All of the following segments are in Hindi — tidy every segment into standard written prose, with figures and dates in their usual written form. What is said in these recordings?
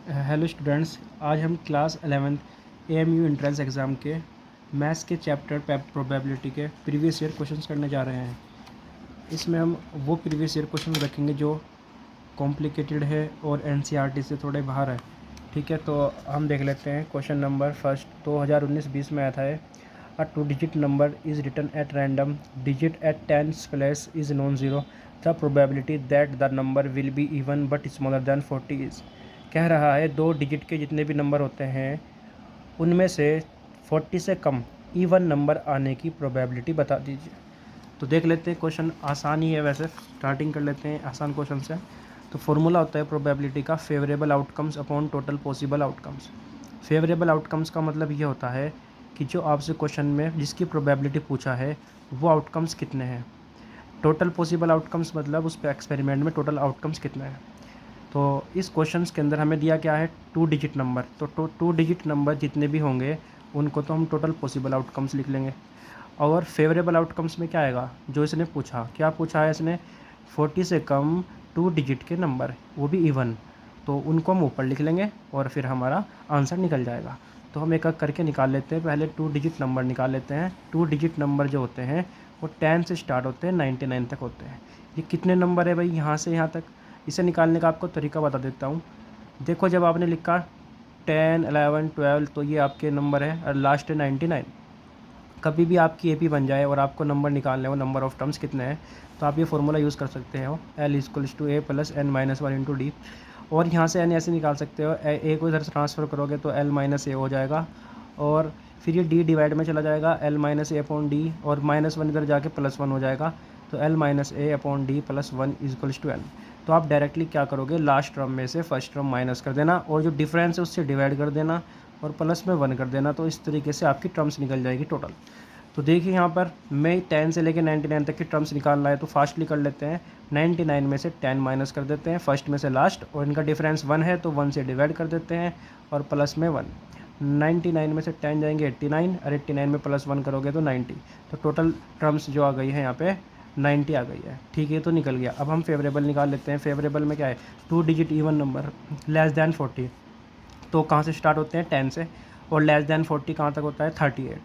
हेलो स्टूडेंट्स, आज हम class 11th AMU entrance exam के मैथ्स के चैप्टर प्रोबेबिलिटी के प्रीवियस ईयर क्वेश्चंस करने जा रहे हैं। इसमें हम वो प्रीवियस ईयर क्वेश्चन रखेंगे जो कॉम्प्लिकेटेड है और एनसीईआरटी से थोड़े बाहर है। ठीक है, तो हम देख लेते हैं। क्वेश्चन नंबर फर्स्ट 2019-20 में आता है, a 2 digit number is written at random digit at tens place is non zero, the probability that the number will be even but smaller than 40 is. कह रहा है 2 डिजिट के जितने भी नंबर होते हैं उनमें से 40 से कम इवन नंबर आने की प्रोबेबिलिटी बता दीजिए। तो देख लेते हैं, क्वेश्चन आसान ही है। वैसे स्टार्टिंग कर लेते हैं आसान क्वेश्चन से। तो फॉर्मूला होता है प्रोबेबिलिटी का favourable outcomes upon total possible outcomes. Favourable outcomes का मतलब ये होता है कि जो आपसे क्वेश्चन में जिसकी प्रोबेबिलिटी पूछा है वो आउटकम्स कितने हैं। टोटल पॉसिबल आउटकम्स मतलब उस पर एक्सपेरिमेंट में टोटल आउटकम्स कितने हैं। तो इस क्वेश्चंस के अंदर हमें दिया क्या है, 2 डिजिट नंबर। तो 2 डिजिट नंबर जितने भी होंगे उनको तो हम टोटल पॉसिबल आउटकम्स लिख लेंगे। और फेवरेबल आउटकम्स में क्या आएगा, जो इसने पूछा, क्या पूछा है इसने, 40 से कम 2 डिजिट के नंबर, वो भी इवन, तो उनको हम ऊपर लिख लेंगे और फिर हमारा आंसर निकल जाएगा। तो हम एक एक करके निकाल लेते हैं। पहले 2 डिजिट नंबर निकाल लेते हैं। 2 डिजिट नंबर जो होते हैं वो 10 से स्टार्ट होते हैं, 99 तक होते हैं। ये कितने नंबर है भाई यहाँ से यहाँ तक, इसे निकालने का आपको तरीका बता देता हूँ। देखो, जब आपने लिखा 10, 11, 12 तो ये आपके नंबर है और लास्ट है 99। कभी भी आपकी एपी बन जाए और आपको नंबर निकालने हो, नंबर ऑफ टर्म्स कितने हैं, तो आप ये फॉर्मूला यूज़ कर सकते हो, L=A+n-1 डी। और यहाँ से n ऐसे निकाल सकते हो, ए को इधर ट्रांसफ़र करोगे तो L-A हो जाएगा, और फिर ये d डिवाइड में चला जाएगा, L-A/d, और -1 इधर जाके +1 हो जाएगा, तो L-A/d+1 n। तो आप डायरेक्टली क्या करोगे, लास्ट टर्म में से फर्स्ट टर्म माइनस कर देना और जो डिफरेंस है उससे डिवाइड कर देना और प्लस में 1 कर देना। तो इस तरीके से आपकी टर्म्स निकल जाएगी टोटल। तो देखिए यहाँ पर मैं 10 से लेकर 99 तक की टर्म्स निकालना है तो फास्टली कर लेते हैं। 99 में से 10 माइनस कर देते हैं, फर्स्ट में से लास्ट, और इनका डिफरेंस 1 है तो 1 से डिवाइड कर देते हैं और प्लस में 1। 99 में से 10 जाएंगे 89, और 89 में +1 करोगे तो 90। तो टोटल टर्म्स जो आ गई है यहाँ पे 90 आ गई है। ठीक है, तो निकल गया। अब हम फेवरेबल निकाल लेते हैं। फेवरेबल में क्या है, 2 digit even number less than 40, तो कहाँ से स्टार्ट होते हैं, 10 से, और लेस दैन 40 कहाँ तक होता है, 38।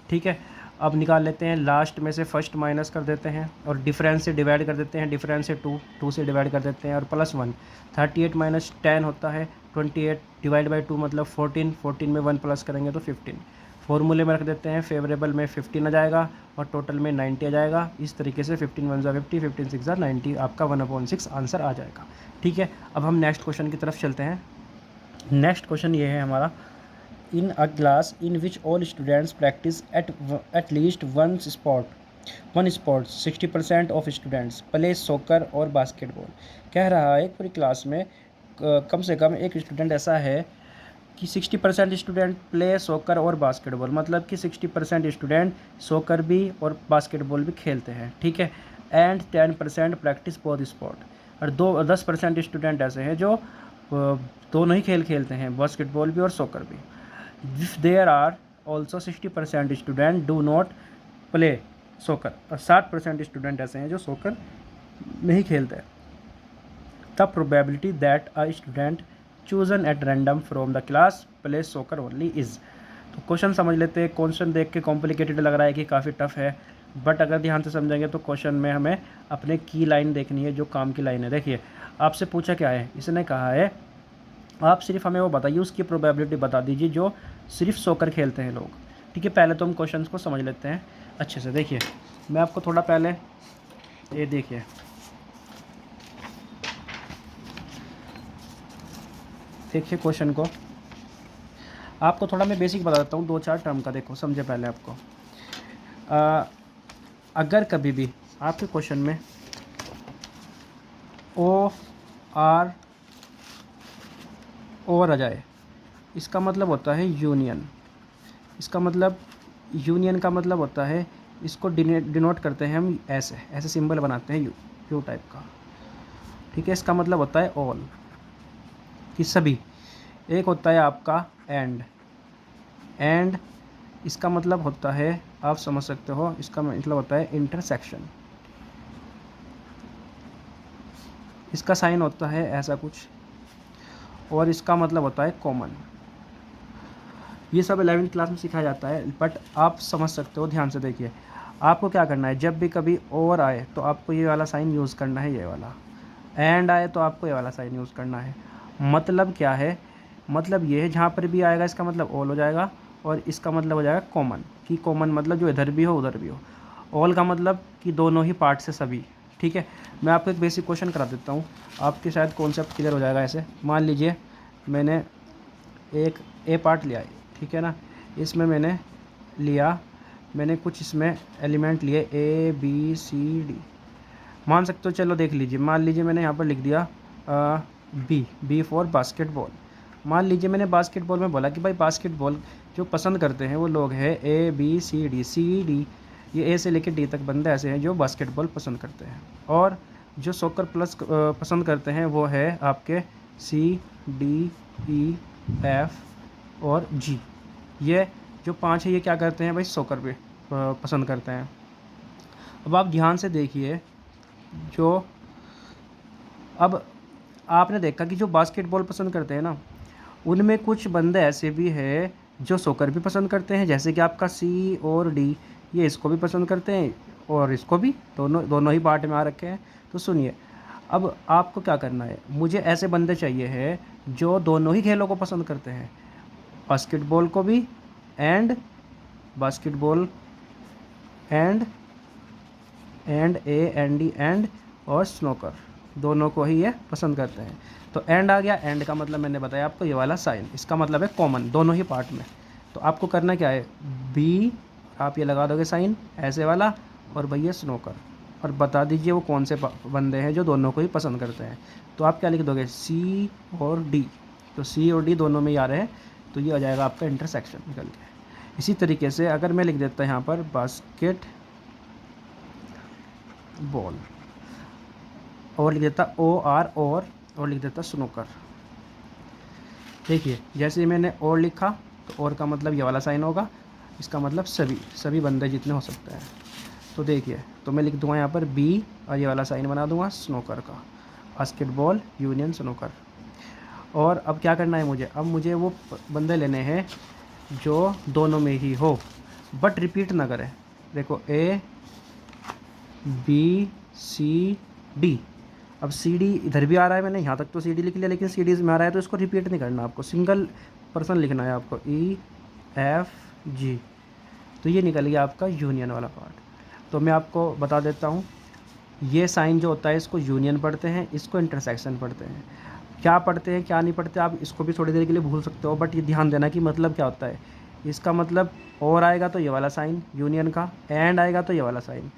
ठीक है, अब निकाल लेते हैं। लास्ट में से फर्स्ट माइनस कर देते हैं और डिफरेंस से डिवाइड कर देते हैं। डिफरेंस से 2 से डिवाइड कर देते हैं और +1। 38 माइनस 10 होता है 28, डिवाइड बाई 2 मतलब 14। 14 में 1 प्लस करेंगे तो 15। फॉर्मूले में रख देते हैं, फेवरेबल में 15 आ जाएगा और टोटल में 90 आ जाएगा। इस तरीके से 15 वन ज़ा 50, 15 सिक्स ज़ा 90, आपका 1/6 आंसर आ जाएगा। ठीक है, अब हम नेक्स्ट क्वेश्चन की तरफ चलते हैं। नेक्स्ट क्वेश्चन ये है हमारा, in a class in which all students practice at least one sport 60% of students play soccer और बास्केटबॉल। कह रहा है पूरी क्लास में कम से कम एक स्टूडेंट ऐसा है कि 60% स्टूडेंट प्ले सॉकर और बास्केटबॉल, मतलब कि 60% स्टूडेंट सॉकर भी और बास्केटबॉल भी खेलते हैं। ठीक है, एंड 10% प्रैक्टिस बोथ स्पोर्ट, और 10% स्टूडेंट ऐसे हैं जो दोनों ही खेल खेलते हैं, बास्केटबॉल भी और सॉकर भी। If there are also 60% student do not play soccer, और 60% स्टूडेंट ऐसे हैं जो सॉकर नहीं खेलते। The probability that a student chosen at random from the class play soccer only is. तो क्वेश्चन समझ लेते हैं। क्वेश्चन देख के कॉम्प्लिकेटेड लग रहा है कि काफ़ी टफ है, बट अगर ध्यान से समझेंगे तो क्वेश्चन में हमें अपने की लाइन देखनी है, जो काम की लाइन है। देखिए, आपसे पूछा क्या है, इसने कहा है आप सिर्फ हमें वो बताइए, उसकी प्रोबेबिलिटी बता दीजिए जो सिर्फ सॉकर खेलते हैं लोग। ठीक है, पहले तो हम क्वेश्चन को समझ लेते हैं अच्छे से। देखिए, मैं आपको थोड़ा पहले ये देखिए क्वेश्चन को, आपको थोड़ा मैं बेसिक बता देता हूँ 2-4 टर्म का। देखो, समझे पहले आपको। अगर कभी भी आपके क्वेश्चन में ओ आर ओवर आ जाए, इसका मतलब होता है यूनियन। इसका मतलब यूनियन का मतलब होता है, इसको डिनोट करते हैं हम ऐसे ऐसे सिंबल बनाते हैं, यू टाइप का। ठीक है, इसका मतलब होता है ऑल, कि सभी। एक होता है आपका एंड इसका मतलब होता है, आप समझ सकते हो, इसका मतलब होता है इंटरसेक्शन। इसका साइन होता है ऐसा कुछ। और इसका मतलब होता है कॉमन। ये सब 11वीं क्लास में सिखाया जाता है, बट आप समझ सकते हो, ध्यान से देखिए। आपको क्या करना है, जब भी कभी और आए तो आपको ये वाला साइन यूज़ करना है, ये वाला। एंड आए तो आपको ये वाला साइन यूज़ करना है। मतलब क्या है, मतलब ये है जहाँ पर भी आएगा इसका मतलब ऑल हो जाएगा, और इसका मतलब हो जाएगा कॉमन, कि कॉमन मतलब जो इधर भी हो उधर भी हो। ऑल का मतलब कि दोनों ही पार्ट से सभी। ठीक है, मैं आपको एक बेसिक क्वेश्चन करा देता हूँ, आपके शायद कॉन्सेप्ट क्लियर हो जाएगा ऐसे। मान लीजिए मैंने एक ए पार्ट लिया है, ठीक है ना, इसमें मैंने कुछ इसमें एलिमेंट लिए ए बी सी डी, मान सकते हो। चलो देख लीजिए, मान लीजिए मैंने यहाँ पर लिख दिया बी फॉर बास्केटबॉल। मान लीजिए मैंने बास्केटबॉल में बोला कि भाई बास्केटबॉल जो पसंद करते हैं वो लोग हैं ए बी सी डी, ये ए से लेकर डी तक बंदे ऐसे हैं जो बास्केटबॉल पसंद करते हैं। और जो सॉकर प्लस पसंद करते हैं वो है आपके सी डी ई एफ और जी। ये जो 5 है ये क्या करते हैं भाई, सॉकर पे पसंद करते हैं। अब आप ध्यान से देखिए, जो अब आपने देखा कि जो बास्केटबॉल पसंद करते हैं ना, उनमें कुछ बंदे ऐसे भी हैं जो सॉकर भी पसंद करते हैं, जैसे कि आपका सी और डी, ये इसको भी पसंद करते हैं और इसको भी, दोनों दोनों ही पार्ट में आ रखे हैं। तो सुनिए, अब आपको क्या करना है, मुझे ऐसे बंदे चाहिए हैं जो दोनों ही खेलों को पसंद करते हैं, बास्केटबॉल को भी and basketball and A N D and और स्नोकर, दोनों को ही ये पसंद करते हैं। तो एंड आ गया, एंड का मतलब मैंने बताया आपको ये वाला साइन, इसका मतलब है कॉमन दोनों ही पार्ट में। तो आपको करना क्या है, बी आप ये लगा दोगे साइन ऐसे वाला, और भैया स्नोकर, और बता दीजिए वो कौन से बंदे हैं जो दोनों को ही पसंद करते हैं। तो आप क्या लिख दोगे, सी और डी, तो सी और डी दोनों में ही आ रहे हैं, तो ये हो जाएगा आपका इंटरसेक्शन निकल के। इसी तरीके से अगर मैं लिख देता यहाँ पर बास्केट बॉल, और लिख देता ओ आर और लिख देता स्नूकर। देखिए जैसे मैंने और लिखा तो और का मतलब ये वाला साइन होगा, इसका मतलब सभी बंदे जितने हो सकते हैं। तो देखिए, तो मैं लिख दूंगा यहाँ पर बी और ये वाला साइन बना दूंगा स्नूकर का, बास्केटबॉल यूनियन स्नूकर। और अब क्या करना है मुझे, अब मुझे वो बंदे लेने हैं जो दोनों में ही हो बट रिपीट ना करें। देखो ए बी सी डी, अब सी डी इधर भी आ रहा है, मैंने यहाँ तक तो सी डी लिख लिया, लेकिन सी डी में आ रहा है तो इसको रिपीट नहीं करना, आपको सिंगल पर्सन लिखना है, आपको ई एफ जी। तो ये निकल गया आपका यूनियन वाला पार्ट। तो मैं आपको बता देता हूँ, ये साइन जो होता है इसको यूनियन पढ़ते हैं, इसको इंटरसेक्शन पढ़ते हैं। क्या पढ़ते हैं क्या नहीं पढ़ते आप इसको भी थोड़ी देर के लिए भूल सकते हो, बट ये ध्यान देना कि मतलब क्या होता है। इसका मतलब और आएगा तो ये वाला साइन यूनियन का, एंड आएगा तो ये वाला साइन।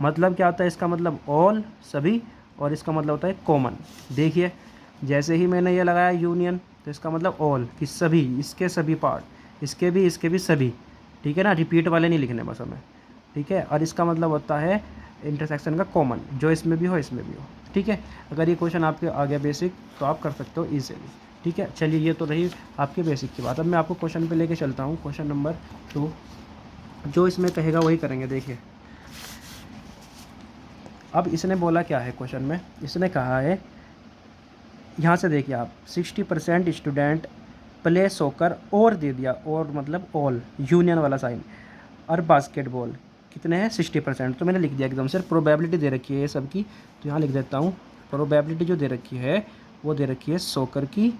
मतलब क्या होता है, इसका मतलब ऑल सभी, और इसका मतलब होता है कॉमन। देखिए जैसे ही मैंने ये लगाया यूनियन, तो इसका मतलब ऑल कि सभी, इसके सभी पार्ट, इसके भी सभी, ठीक है ना, रिपीट वाले नहीं लिखने बस हमें, ठीक है। और इसका मतलब होता है इंटरसेक्शन का कॉमन, जो इसमें भी हो इसमें भी हो, ठीक है। अगर ये क्वेश्चन आपके आ गया बेसिक तो आप कर सकते हो ईजिली, ठीक है। चलिए ये तो रही आपके बेसिक की बात। अब मैं आपको क्वेश्चन पे लेके चलता हूँ, क्वेश्चन नंबर 2, जो इसमें कहेगा वही करेंगे। देखिए अब इसने बोला क्या है क्वेश्चन में, इसने कहा है यहाँ से देखिए आप 60% स्टूडेंट प्ले सॉकर, और दे दिया, और मतलब ऑल यूनियन वाला साइन, और बास्केटबॉल कितने हैं 60%। तो मैंने लिख दिया एकदम से, प्रोबेबिलिटी दे रखी है ये सब की, तो यहाँ लिख देता हूँ प्रोबेबिलिटी जो दे रखी है वो दे रखी है सॉकर की,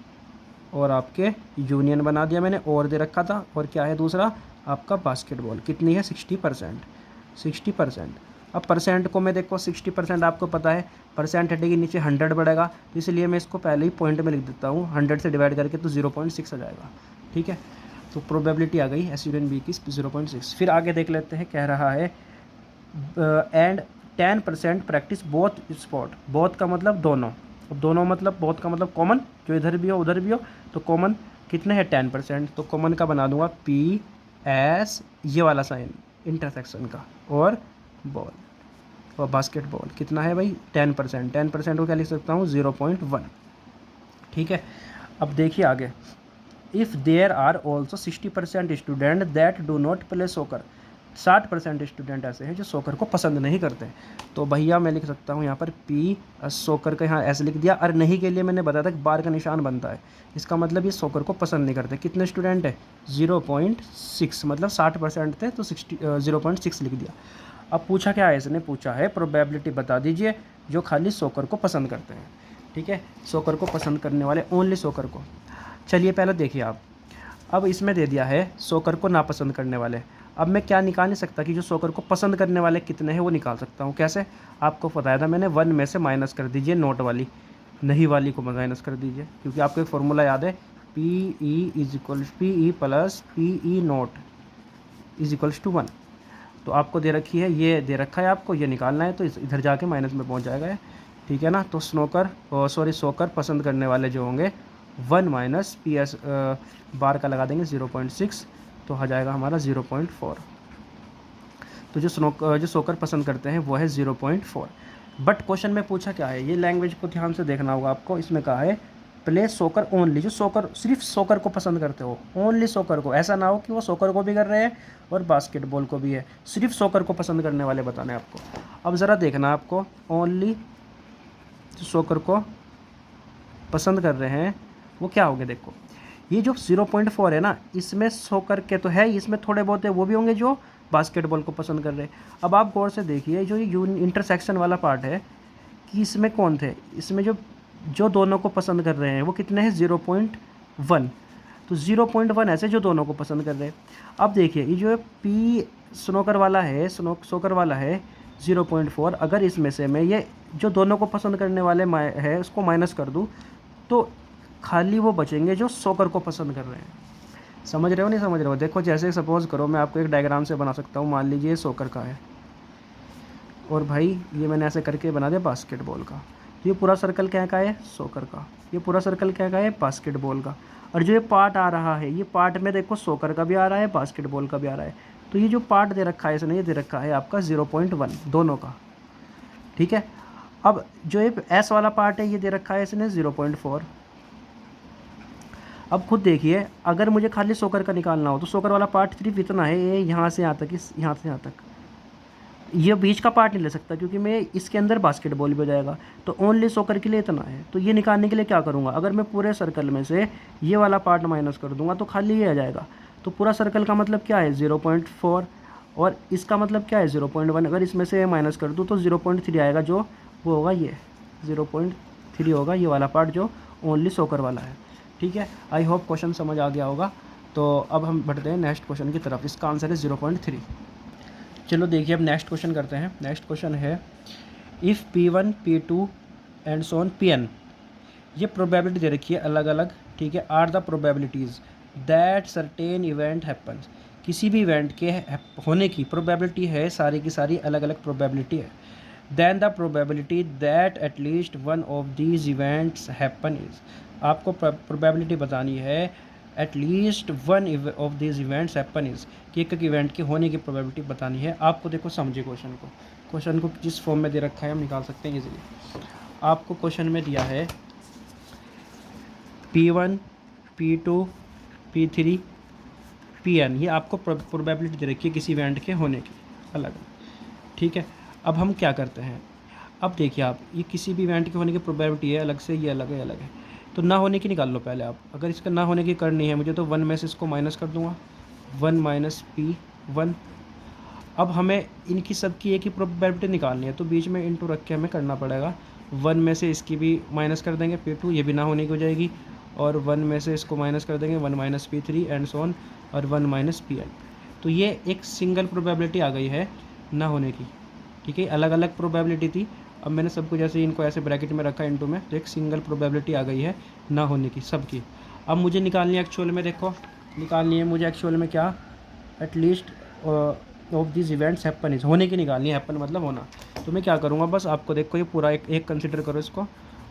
और आपके यूनियन बना दिया मैंने, और दे रखा था, और क्या है दूसरा आपका बास्केटबॉल, कितनी है 60%। अब परसेंट को मैं देखो 60% आपको पता है, परसेंट हटेगी नीचे 100 बढ़ेगा, तो इसलिए मैं इसको पहले ही पॉइंट में लिख देता हूँ, 100 से डिवाइड करके तो 0.6 आ जाएगा, ठीक है। तो प्रोबेबिलिटी आ गई एस यूनियन बी की 0.6। फिर आगे देख लेते हैं, कह रहा है and 10% practice both sport, both का मतलब दोनों, अब दोनों मतलब बोथ का मतलब कॉमन, जो इधर भी हो उधर भी हो, तो कॉमन कितने हैं 10%, तो कॉमन का बना दूंगा पी एस ये वाला साइन इंटरसेक्शन का, और बॉल और बास्केटबॉल कितना है भाई 10%, 10% को क्या लिख सकता हूँ 0.1, ठीक है। अब देखिए आगे, if there are also 60% student that do not play soccer, 60% student ऐसे हैं जो सॉकर को पसंद नहीं करते। तो भैया मैं लिख सकता हूँ यहाँ पर पी, सॉकर का यहाँ ऐसे लिख दिया, और नहीं के लिए मैंने बताया था कि बार का निशान बनता है, इसका मतलब ये सॉकर को पसंद नहीं करते। कितने स्टूडेंट है? 0.6, मतलब 60% थे तो 0.6 लिख दिया। अब पूछा क्या है इसने? पूछा है प्रोबेबिलिटी बता दीजिए जो खाली सॉकर को पसंद करते हैं। ठीक है, सॉकर को पसंद करने वाले, ओनली सॉकर को। चलिए पहले देखिए आप, अब इसमें दे दिया है सॉकर को नापसंद करने वाले। अब मैं क्या निकाल नहीं सकता कि जो सॉकर को पसंद करने वाले कितने हैं वो निकाल सकता हूँ। कैसे? आपको बताया था मैंने, 1 में से माइनस कर दीजिए नोट वाली, नहीं वाली को माइनस कर दीजिए, क्योंकि आपको एक फॉर्मूला याद है, P E is equal P E plus P E not is equals to 1। तो आपको दे रखी है, ये दे रखा है आपको, ये निकालना है, तो इधर जाके माइनस में पहुँच जाएगा। ठीक है ना। तो सॉकर पसंद करने वाले जो होंगे 1 माइनस पी एस बार का लगा देंगे 0.6, तो आ जाएगा हमारा 0.4। तो जो सॉकर पसंद करते हैं वो है 0.4। बट क्वेश्चन में पूछा क्या है, ये लैंग्वेज को ध्यान से देखना होगा आपको। इसमें कहा है प्ले सॉकर ओनली, जो सॉकर सिर्फ सॉकर को पसंद करते हो, ओनली सॉकर को। ऐसा ना हो कि वो सॉकर को भी कर रहे हैं और बास्केटबॉल को भी है, सिर्फ सॉकर को पसंद करने वाले बताने आपको। अब ज़रा देखना आपको, ओनली जो सॉकर को पसंद कर रहे हैं वो क्या होंगे। देखो ये जो 0.4 है ना, इसमें सॉकर के तो है, इसमें थोड़े बहुत है वो भी होंगे जो बास्केटबॉल को पसंद कर रहे हैं। अब आप गौर से देखिए, जो ये इंटरसेक्शन वाला पार्ट है कि इसमें कौन थे, इसमें जो दोनों को पसंद कर रहे हैं वो कितने हैं? 0.1। तो 0.1 ऐसे जो दोनों को पसंद कर रहे हैं। अब देखिए ये जो पी सॉकर वाला है 0.4, अगर इसमें से मैं ये जो दोनों को पसंद करने वाले है उसको माइनस कर दूँ तो खाली वो बचेंगे जो सॉकर को पसंद कर रहे हैं। समझ रहे हो नहीं समझ रहे हो? देखो जैसे सपोज़ करो, मैं आपको एक डायग्राम से बना सकता हूँ। मान लीजिए सॉकर का है और भाई ये मैंने ऐसे करके बना दिया बास्केटबॉल का। ये पूरा सर्कल क्या का है? सॉकर का। ये पूरा सर्कल क्या का है? बास्केटबॉल का। और जो ये पार्ट आ रहा है, ये पार्ट में देखो सॉकर का भी आ रहा है, बास्केटबॉल का भी आ रहा है। तो ये जो पार्ट दे रखा है इसने, ये दे रखा है आपका 0.1 दोनों का। ठीक है। अब जो ये एस वाला पार्ट है ये दे रखा है इसने 0.4। अब खुद देखिए, अगर मुझे खाली सॉकर का निकालना हो तो सॉकर वाला पार्ट सिर्फ इतना है, ये यहाँ से यहाँ तक, यहाँ से यहाँ तक। ये बीच का पार्ट नहीं ले सकता क्योंकि मैं इसके अंदर बास्केटबॉल भी हो जाएगा। तो ओनली सॉकर के लिए इतना है। तो ये निकालने के लिए क्या करूँगा, अगर मैं पूरे सर्कल में से ये वाला पार्ट माइनस कर दूंगा तो खाली ये आ जाएगा। तो पूरा सर्कल का मतलब क्या है? 0.4, और इसका मतलब क्या है? 0.1। अगर इसमें से माइनस कर दूँ तो 0.3 आएगा, जो वो होगा ये 0.3 होगा, ये वाला पार्ट जो ओनली सॉकर वाला है। ठीक है, आई होप क्वेश्चन समझ आ गया होगा। तो अब हम बढ़ते हैं नेक्स्ट क्वेश्चन की तरफ। इसका आंसर है 0.3। चलो देखिए अब नेक्स्ट क्वेश्चन करते हैं। नेक्स्ट क्वेश्चन है if P1 P2 and so on Pn, ये प्रोबेबिलिटी दे रखी है अलग अलग। ठीक है, are the probabilities that certain event happens, किसी भी इवेंट के होने की प्रोबेबिलिटी है, सारी की सारी अलग अलग प्रोबेबिलिटी है। Then the probability that at least one of these events happen is, आपको प्रोबेबिलिटी बतानी है at least one of this events happen is, कि एक इवेंट के होने की प्रोबेबिलिटी बतानी है आपको। देखो समझिए क्वेश्चन को जिस फॉर्म में दे रखा है हम निकाल सकते हैं इजीली। आपको क्वेश्चन में दिया है P1 P2 P3 Pn, ये आपको प्रोबेबिलिटी दे रखी है किसी इवेंट के होने की अलग। ठीक है, अब हम क्या करते हैं, अब देखिए आप, ये किसी भी इवेंट के होने की प्रोबेबिलिटी है अलग से, ये अलग है अलग है। तो ना होने की निकाल लो पहले आप। अगर इसका ना होने की करनी है मुझे तो 1 में से इसको माइनस कर दूंगा, 1 माइनस P1। अब हमें इनकी सब की एक ही प्रोबेबिलिटी निकालनी है तो बीच में इंटू रख के हमें करना पड़ेगा। 1 में से इसकी भी माइनस कर देंगे P2, ये भी ना होने की हो जाएगी, और 1 में से इसको माइनस कर देंगे 1 minus P3 and so on, और 1 माइनस Pn। तो ये एक सिंगल प्रोबेबिलिटी आ गई है ना होने की। ठीक है, अलग अलग प्रोबेबिलिटी थी, अब मैंने सबको जैसे इनको ऐसे ब्रैकेट में रखा इनटू में, तो एक सिंगल प्रोबेबिलिटी आ गई है ना होने की सबकी। अब मुझे निकालनी है एक्चुअल में, देखो निकालनी है मुझे एक्चुअल में क्या, at least of this events happen is, होने की निकालनी है, हैपन मतलब होना। तो मैं क्या करूँगा, बस आपको देखो ये पूरा एक कंसिडर करो इसको,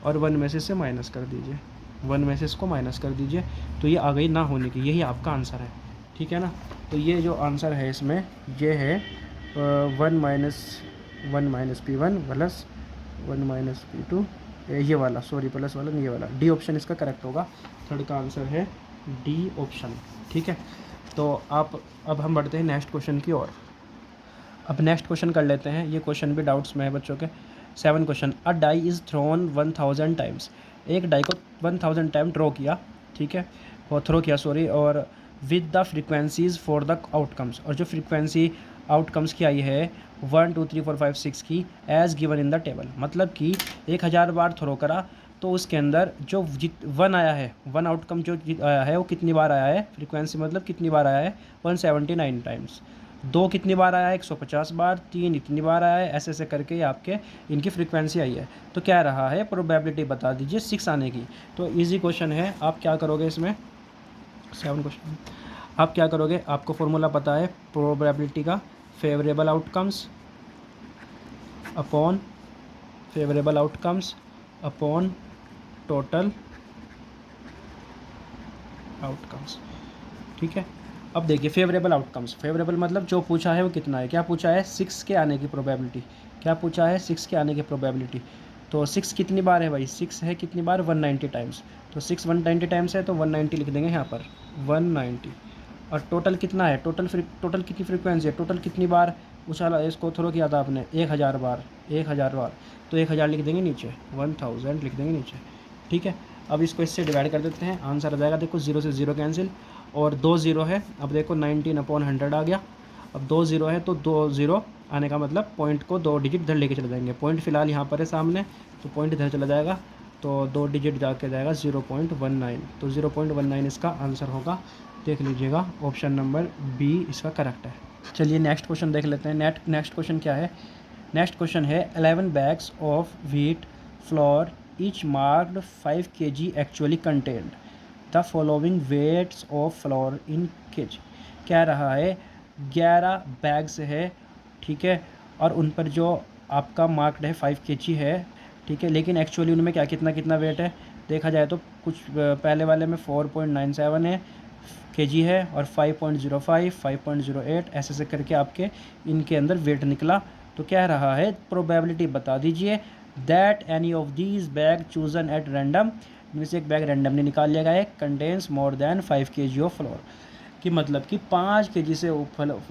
और 1 में से इसे माइनस कर दीजिए, 1 में से इसको माइनस कर दीजिए, तो ये आ गई ना होने की, यही आपका आंसर है। ठीक है ना, तो ये जो आंसर है इसमें ये है 1 minus P1 plus 1 minus P2, ये वाला, सॉरी प्लस वाला नहीं, ये वाला डी ऑप्शन इसका करेक्ट होगा। थर्ड का आंसर है डी ऑप्शन। ठीक है, तो आप अब हम बढ़ते हैं नेक्स्ट क्वेश्चन की ओर। अब नेक्स्ट क्वेश्चन कर लेते हैं, ये क्वेश्चन भी डाउट्स में है बच्चों के। 7 question, a die is thrown 1000 times, एक डाई को 1000 टाइम थ्रो किया, ठीक है, और थ्रो किया सॉरी, और with the frequencies for the outcomes, और जो फ्रीक्वेंसी आउटकम्स की आई है 1 2 3 4 5 6 की, as given in the table, मतलब कि 1000 बार थ्रो करा तो उसके अंदर जो वन आया है, वन आउटकम जो आया है वो कितनी बार आया है, फ्रीक्वेंसी मतलब कितनी बार आया है 179 टाइम्स, दो कितनी बार आया है 150 बार, तीन इतनी बार आया है, ऐसे ऐसे करके ये आपके इनकी फ्रीक्वेंसी आई है। तो क्या रहा है, प्रोबेबिलिटी बता दीजिए 6 आने की। तो इजी क्वेश्चन है, आप क्या करोगे इसमें, 7 क्वेश्चन, आप क्या करोगे, आपको फॉर्मूला पता है प्रोबेबिलिटी का, favourable outcomes upon favourable outcomes upon total outcomes, ठीक है। अब देखिए फेवरेबल आउटकम्स, फेवरेबल मतलब जो पूछा है वो कितना है, क्या पूछा है 6 के आने की प्रोबेबिलिटी, क्या पूछा है 6 के आने की प्रोबेबिलिटी। तो 6 कितनी बार है भाई, 6 है कितनी बार 190 टाइम्स, तो 6 190 टाइम्स है तो 190 लिख देंगे यहाँ पर 190। और टोटल कितना है, टोटल कितनी फ्रीक्वेंसी है, टोटल कितनी बार उछाला इसको थ्रो किया था आपने, 1000 बार, 1000 बार, तो 1000 लिख देंगे नीचे, 1000 लिख देंगे नीचे, ठीक है। अब इसको इससे डिवाइड कर देते हैं, आंसर आ जाएगा, देखो 0 से 0 कैंसिल, और 2 0 है, अब देखो 19/100 आ गया। अब 2 0 है तो 2 0 आने का मतलब पॉइंट को 2 डिजिट इधर लेके चले जाएंगे, पॉइंट फिलहाल यहाँ पर है सामने, तो पॉइंट इधर चला जाएगा, तो 2 डिजिट जाके जाएगा 0.19, तो 0.19 इसका आंसर होगा, देख लीजिएगा ऑप्शन नंबर बी इसका करेक्ट है। चलिए नेक्स्ट क्वेश्चन देख लेते हैं। नेक्स्ट क्वेश्चन क्या है, नेक्स्ट क्वेश्चन है 11 bags of wheat flour each marked 5 kg actually content the following weights of flour in kg। क्या रहा है, 11 बैग्स है, ठीक है, और उन पर जो आपका मार्क्ड है 5 kg है, ठीक है, लेकिन एक्चुअली उनमें क्या कितना कितना वेट है, देखा जाए तो कुछ पहले वाले में 4.97 है kg है, और 5.05 5.08 ऐसे ऐसे करके आपके इनके अंदर वेट निकला। तो क्या रहा है, प्रोबेबिलिटी बता दीजिए that any of these bag chosen at random, इनमें से एक बैग रैंडमली निकाल लिया गया है, contains more than 5 kg of floor, कि मतलब कि 5 kg से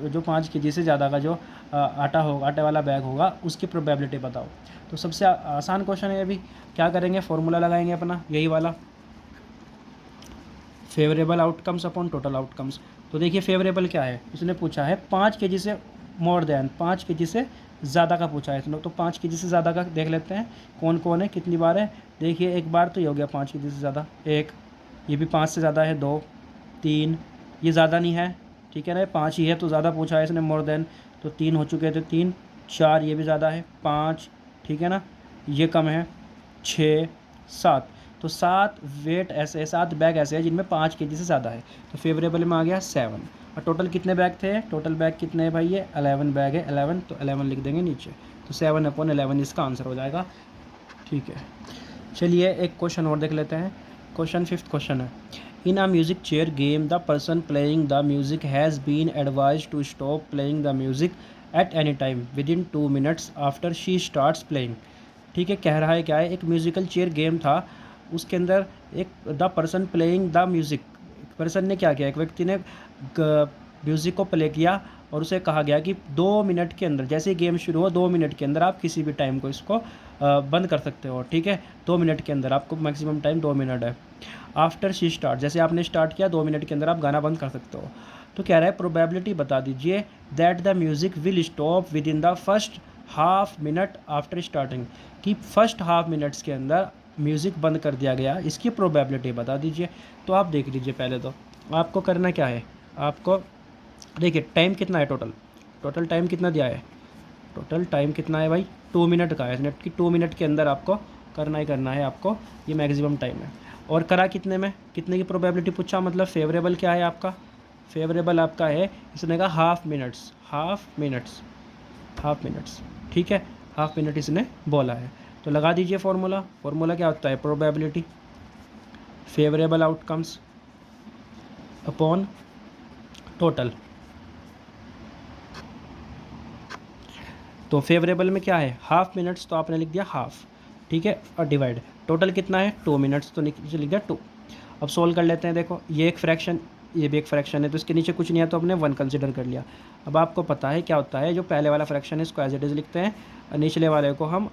जो 5 kg से ज़्यादा का जो आटा होगा, आटे वाला बैग होगा, उसकी प्रोबेबिलिटी बताओ। तो सबसे आसान क्वेश्चन है अभी, क्या करेंगे, फॉर्मूला लगाएंगे अपना यही वाला, favourable outcomes upon total outcomes. तो देखिए फेवरेबल क्या है, इसने पूछा है 5 kg से मोर देन, 5 kg से ज़्यादा का पूछा है इसने, तो 5 kg से ज़्यादा का देख लेते हैं कौन कौन है, कितनी बार है। देखिए एक बार तो ये हो गया 5 kg से ज़्यादा, एक, ये भी 5 से ज़्यादा है 2, 3, ये ज़्यादा नहीं है, ठीक है ना, 5 ही है तो ज़्यादा पूछा है इसने मोर देन, तो 3 हो चुके थे, 3, 4 ये भी ज़्यादा है, 5, ठीक है ना, ये कम है, 6, 7, तो 7 वेट ऐसे, 7 बैग ऐसे हैं जिनमें 5 kg से ज़्यादा है, तो फेवरेबल में आ गया 7। और टोटल कितने बैग थे, टोटल बैग कितने हैं भाई, ये 11 बैग है, 11, तो 11 लिख देंगे नीचे, तो 7/11 इसका आंसर हो जाएगा, ठीक है। चलिए एक क्वेश्चन और देख लेते हैं, क्वेश्चन 5th क्वेश्चन है, in a music chair game the person playing the music has been advise to stop playing the music at any time within 2 minutes after she starts playing, ठीक है। कह रहा है क्या है, एक म्यूजिकल चेयर गेम था, उसके अंदर एक the person playing the music, person ने क्या किया, एक व्यक्ति ने म्यूज़िक को प्ले किया, और उसे कहा गया कि 2 मिनट के अंदर, जैसे ही गेम शुरू हो 2 मिनट के अंदर आप किसी भी टाइम को इसको बंद कर सकते हो, ठीक है, 2 मिनट के अंदर, आपको मैक्सिमम टाइम 2 मिनट है। आफ्टर शी स्टार्ट, जैसे आपने स्टार्ट किया 2 मिनट के अंदर आप गाना बंद कर सकते हो। तो कह रहा है प्रोबेबिलिटी बता दीजिए that the music will stop with in the first half minute after starting, कि फर्स्ट हाफ मिनट्स के अंदर म्यूज़िक बंद कर दिया गया, इसकी प्रोबेबिलिटी बता दीजिए। तो आप देख लीजिए, पहले तो आपको करना क्या है, आपको देखिए टाइम कितना है, टोटल टाइम कितना दिया है, टोटल टाइम कितना है भाई 2 मिनट का है, नेट की 2 मिनट के अंदर आपको करना ही करना है, आपको ये मैक्सिमम टाइम है। और करा कितने में, कितने की प्रोबेबिलिटी पूछा, मतलब फेवरेबल क्या है आपका, फेवरेबल आपका है, इसने कहा हाफ मिनट्स, ठीक है, हाफ मिनट इसने बोला है। तो लगा दीजिए फॉर्मूला, फॉर्मूला क्या होता है, probability favourable outcomes upon total. तो फेवरेबल में क्या है, हाफ मिनट्स, तो आपने लिख दिया हाफ, ठीक है, और डिवाइड, टोटल कितना है 2 मिनट्स, तो नीचे लिख दिया 2। अब सोल्व कर लेते हैं, देखो ये एक फ्रैक्शन, ये भी एक फ्रैक्शन है, तो इसके नीचे कुछ नहीं है तो हमने 1 कंसिडर कर लिया। अब आपको पता है क्या होता है, जो पहले वाला फ्रैक्शन है इसको एज इट इज़ लिखते हैं और निचले वाले को हम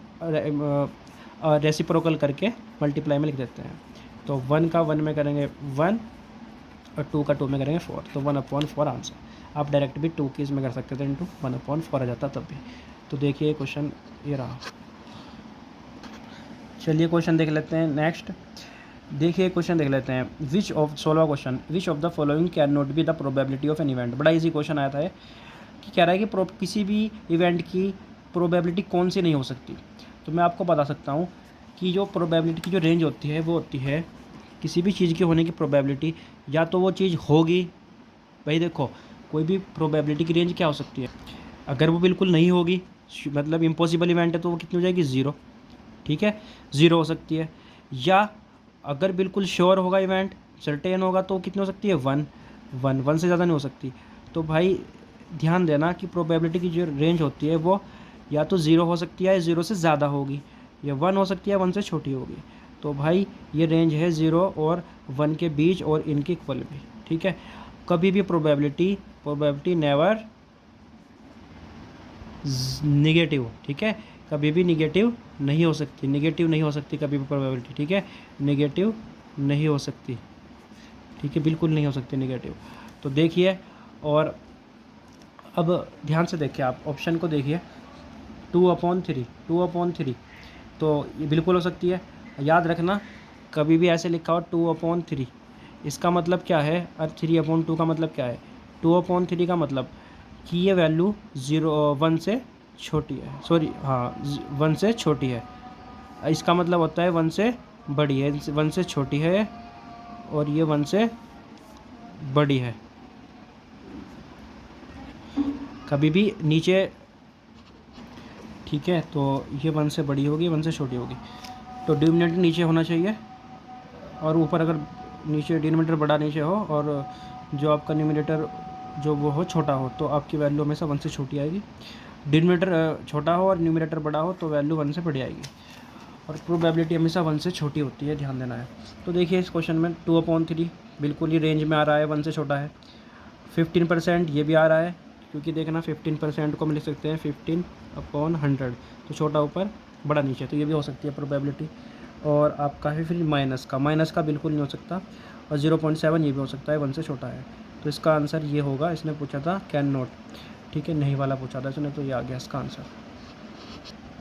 रेसिप्रोकल करके मल्टीप्लाई में लिख देते हैं। तो 1 का 1 में करेंगे 1 और 2 का 2 में करेंगे 4, तो 1/4 आंसर। आप डायरेक्ट भी 2 की इसमें कर सकते थे, इंटू 1/4 आ जाता तब भी। तो देखिए क्वेश्चन ये रहा। चलिए क्वेश्चन देख लेते हैं नेक्स्ट। देखिए क्वेश्चन देख लेते हैं, विच ऑफ 16वां question, which of the following can not be the probability of an event. बड़ा इजी क्वेश्चन आया था ये, कि कह रहा है कि किसी भी इवेंट की प्रोबेबिलिटी कौन सी नहीं हो सकती। तो मैं आपको बता सकता हूँ कि जो प्रोबेबिलिटी की जो रेंज होती है वो होती है किसी भी चीज़ की होने की प्रोबेबिलिटी, या तो वो चीज़ होगी, भाई देखो कोई भी प्रोबेबिलिटी की रेंज क्या हो सकती है, अगर वो बिल्कुल नहीं होगी मतलब इम्पॉसिबल इवेंट है तो वो कितनी हो जाएगी 0, ठीक है 0 हो सकती है। या अगर बिल्कुल श्योर होगा इवेंट, सर्टेन होगा, तो कितनी हो सकती है 1 से ज़्यादा नहीं हो सकती। तो भाई ध्यान देना कि प्रोबेबिलिटी की जो रेंज होती है वो या तो 0 हो सकती है या 0 से ज़्यादा होगी, या 1 हो सकती है 1 से छोटी होगी। तो भाई ये रेंज है 0 और 1 के बीच और इनके इक्वल भी, ठीक है। कभी भी प्रोबेबिलिटी नेवर निगेटिव, ठीक है, कभी भी निगेटिव नहीं हो सकती, कभी भी प्रोबेबिलिटी, ठीक है, निगेटिव नहीं हो सकती, ठीक है, बिल्कुल नहीं हो सकती निगेटिव। तो देखिए, और अब ध्यान से देखिए, आप ऑप्शन को देखिए, 2/3 तो ये बिल्कुल हो सकती है। याद रखना कभी भी ऐसे लिखा हो 2/3, इसका मतलब क्या है, और 3/2 का मतलब क्या है। 2/3 का मतलब कि ये वैल्यू 1 से छोटी है, 1 से छोटी है। इसका मतलब होता है 1 से बड़ी है, 1 से छोटी है, और ये 1 से बड़ी है। कभी भी नीचे, ठीक है, तो ये 1 से बड़ी होगी, 1 से छोटी होगी, तो डिनोमिनेटर नीचे होना चाहिए, और ऊपर अगर नीचे डिनोमिनेटर बड़ा नीचे हो और जो आपका न्यूमरेटर जो वो हो छोटा हो, तो आपकी वैल्यू हमेशा 1 से छोटी आएगी। डिनोमिनेटर छोटा हो और न्यूमरेटर बड़ा हो तो वैल्यू 1 से बड़ी आएगी, और प्रोबेबिलिटी हमेशा 1 से छोटी होती है, ध्यान देना है। तो देखिए इस क्वेश्चन में 2/3 बिल्कुल ही रेंज में आ रहा है, 1 से छोटा है। 15% ये भी आ रहा है, क्योंकि देखना 15% को हम लिख सकते हैं 15/100, तो छोटा ऊपर बड़ा नीचे, तो ये भी हो सकती है प्रोबेबिलिटी। और आपका है फिर माइनस का बिल्कुल नहीं हो सकता, और 0.7 ये भी हो सकता है, 1 से छोटा है। तो इसका आंसर ये होगा, इसने पूछा था कैन नॉट, ठीक है, नहीं वाला पूछा था इसने, तो ये आ गया इसका आंसर।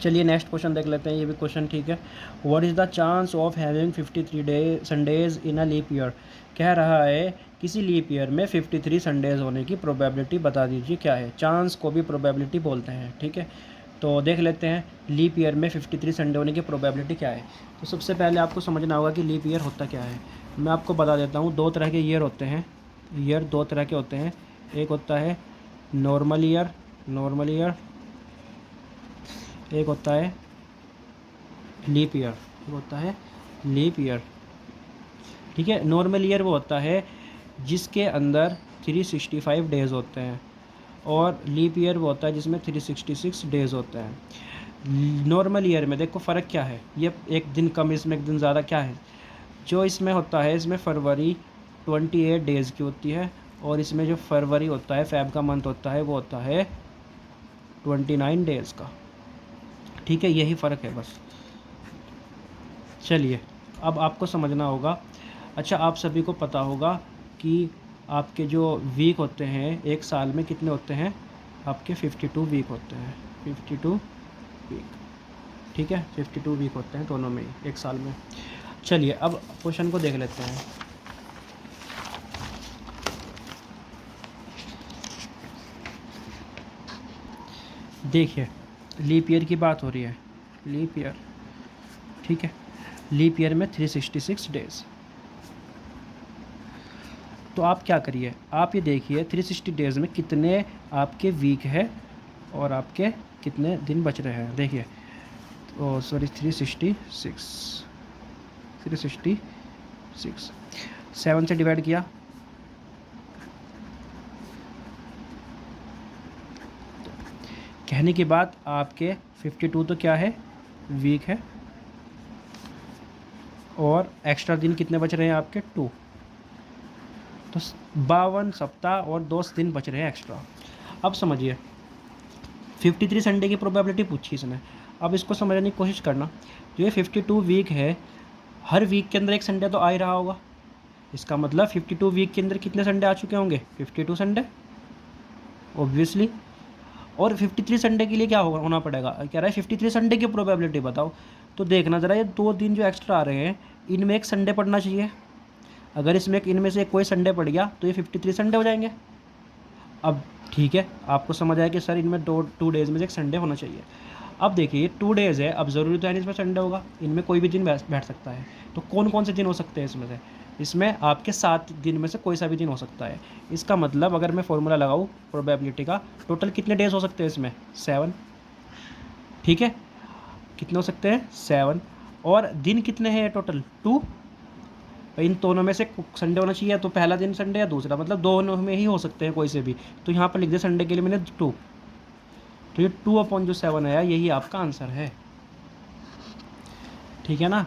चलिए नेक्स्ट क्वेश्चन देख लेते हैं, ये भी क्वेश्चन ठीक है। What is the chance of having 53 Sundays in a leap year. कह रहा है किसी लीप ईयर में 53 संडेज़ होने की प्रोबेबिलिटी बता दीजिए क्या है। चांस को भी प्रोबेबिलिटी बोलते हैं, ठीक है। तो देख लेते हैं लीप ईयर में 53 संडे होने की प्रोबेबिलिटी क्या है। तो सबसे पहले आपको समझना होगा कि लीप ईयर होता क्या है। मैं आपको बता देता हूँ, 2 तरह के ईयर होते हैं। ईयर 2 तरह के होते हैं, एक होता है नॉर्मल ईयर, एक होता है लीप ईयर, ठीक है। नॉर्मल ईयर वो होता है जिसके अंदर 365 डेज़ होते हैं, और लीप ईयर वो होता है जिसमें 366 डेज़ होते हैं। नॉर्मल ईयर में देखो फ़र्क क्या है, ये एक दिन कम इसमें एक दिन ज़्यादा क्या है। जो इसमें होता है, इसमें फरवरी 28 डेज़ की होती है, और इसमें जो फरवरी होता है, फ़ेब का मंथ होता है, वो होता है 29 डेज़ का, ठीक है, यही फ़र्क है बस। चलिए अब आपको समझना होगा। अच्छा, आप सभी को पता होगा कि आपके जो वीक होते हैं एक साल में कितने होते हैं, आपके 52 वीक होते हैं, 52 वीक, ठीक है, 52 वीक होते हैं दोनों में ही एक साल में। चलिए अब क्वेश्चन को देख लेते हैं। देखिए लीप ईयर की बात हो रही है, लीप ईयर, ठीक है, लीप ईयर में 366 डेज़। तो आप क्या करिए, आप ये देखिए 360 डेज़ में कितने आपके वीक है और आपके कितने दिन बच रहे हैं। देखिए, ओ सॉरी 366 7 से डिवाइड किया, कहने की बात आपके 52 तो क्या है, वीक है, और एक्स्ट्रा दिन कितने बच रहे हैं आपके 2, तो 52 सप्ताह और 2 दिन बच रहे हैं एक्स्ट्रा। अब समझिए 53 संडे की प्रोबेबिलिटी पूछी इसने। अब इसको समझने की कोशिश करना, जो ये 52 वीक है, हर वीक के अंदर एक संडे तो आ ही रहा होगा। इसका मतलब 52 वीक के अंदर कितने संडे आ चुके होंगे? 52 संडे ऑब्वियसली। और 53 संडे के लिए क्या होना पड़ेगा? कह रहा है 53 संडे की प्रोबेबिलिटी बताओ। तो देखना ज़रा, ये 2 दिन जो एक्स्ट्रा आ रहे हैं इनमें एक संडे पड़ना चाहिए। अगर इसमें इनमें से कोई संडे पड़ गया तो ये 53 संडे हो जाएंगे। अब ठीक है, आपको समझ आया कि सर इनमें 2 डेज़ में से एक संडे होना चाहिए। अब देखिए 2 डेज़ है, अब ज़रूरी तो है नहीं इसमें संडे होगा, इनमें कोई भी दिन बैठ सकता है। तो कौन कौन से दिन हो सकते हैं इसमें से? इसमें आपके 7 दिन में से कोई सा भी दिन हो सकता है। इसका मतलब अगर मैं फॉर्मूला लगाऊँ प्रोबेबिलिटी का, टोटल कितने डेज़ हो सकते हैं इसमें? 7। ठीक है, कितने हो सकते हैं? 7। और दिन कितने हैं टोटल? 2। इन दोनों में से संडे होना चाहिए, तो पहला दिन संडे या दूसरा, मतलब दोनों में ही हो सकते हैं कोई से भी। तो यहाँ पर लिख दे संडे के लिए मैंने 2। तो ये 2/7 है, यही आपका आंसर है। ठीक है ना?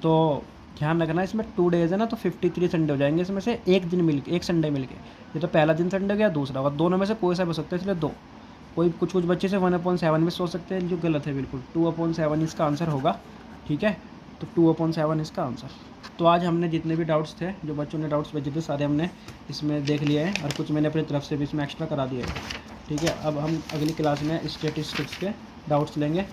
तो ध्यान रखना, इसमें 2 डेज़ है ना, तो 53 संडे हो जाएंगे। इसमें से एक दिन मिल के, एक संडे मिल के, ये तो पहला दिन संडे हो गया, दूसरा होगा, दोनों में से कोई सा भी हो सकता है, इसलिए 2। कोई कुछ बच्चे से 1/7 में सोच सकते हैं, जो गलत है बिल्कुल। 2/7 इसका आंसर होगा। ठीक है, तो 2/7 इसका आंसर। तो आज हमने जितने भी डाउट्स थे, जो बच्चों ने डाउट्स भेजे थे, सारे हमने इसमें देख लिए हैं, और कुछ मैंने अपनी तरफ से भी इसमें एक्स्ट्रा करा दिया है। ठीक है, अब हम अगली क्लास में स्टैटिस्टिक्स के डाउट्स लेंगे,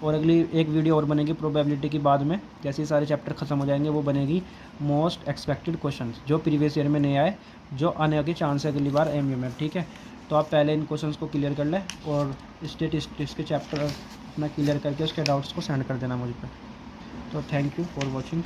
और अगली एक वीडियो और बनेगी प्रोबेबिलिटी की बाद में। जैसे ही सारे चैप्टर ख़त्म हो जाएंगे, वो बनेगी मोस्ट एक्सपेक्टेड क्वेश्चंस, जो प्रीवियस ईयर में नहीं आए, जो आने के चांस है अगली बार एमयू में। ठीक है, तो आप पहले इन क्वेश्चंस को क्लियर कर लें, और स्टैटिस्टिक्स के चैप्टर अपना क्लियर करके उसके डाउट्स को सेंड कर देना मुझ पर। तो थैंक यू फॉर वॉचिंग।